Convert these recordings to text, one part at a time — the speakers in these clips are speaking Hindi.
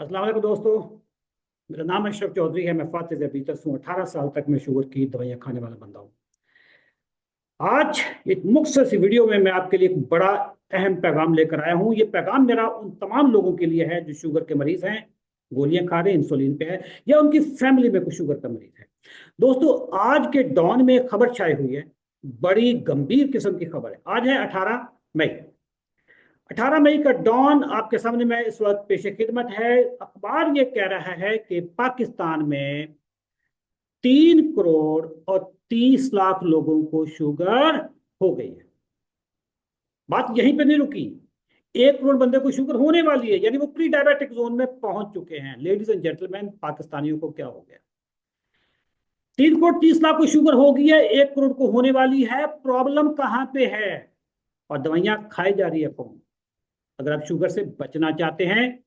अस्सलाम वालेकुम दोस्तों। मेरा नाम अशरफ चौधरी है। मैं फातिज अबीतस हूँ। 18 साल तक मैं शुगर की दवाइयाँ खाने वाला बंदा हूँ। आज एक मुख्तसर सी वीडियो में मैं आपके लिए एक बड़ा अहम पैगाम लेकर आया हूँ। ये पैगाम मेरा उन तमाम लोगों के लिए है जो शुगर के मरीज हैं, गोलियां खा रहे हैं, इंसुलिन पे है, या उनकी फैमिली में कोई शुगर का मरीज है। दोस्तों, आज के डॉन में एक खबर छाई हुई है, बड़ी गंभीर किस्म की खबर है। आज है 18 मई। 18 मई का डॉन आपके सामने में इस वक्त पेश खिदमत है। अखबार ये कह रहा है कि पाकिस्तान में 3 करोड़ और 30 लाख लोगों को शुगर हो गई है। बात यहीं पे नहीं रुकी, 1 करोड़ बंदे को शुगर होने वाली है, यानी वो प्री डायबिटिक जोन में पहुंच चुके हैं। लेडीज एंड जेंटलमैन, पाकिस्तानियों को क्या हो गया? 3 करोड़ 30 लाख को शुगर हो गई है, 1 करोड़ को होने वाली है। प्रॉब्लम कहां पे है? और दवाइयां खाई जा रही है कौन? अगर आप शुगर से बचना चाहते हैं,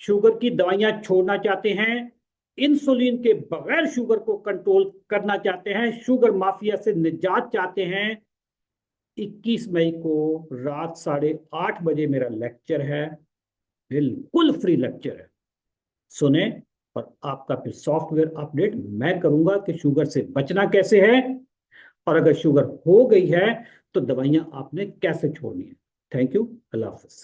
शुगर की दवाइयां छोड़ना चाहते हैं, इंसुलिन के बगैर शुगर को कंट्रोल करना चाहते हैं, शुगर माफिया से निजात चाहते हैं, 21 मई को रात 8:30 बजे मेरा लेक्चर है। बिल्कुल फ्री लेक्चर है, सुने। और आपका फिर सॉफ्टवेयर अपडेट मैं करूंगा कि शुगर से बचना कैसे है, और अगर शुगर हो गई है तो दवाइयां आपने कैसे छोड़नी है। Thank you. Allah Hafiz.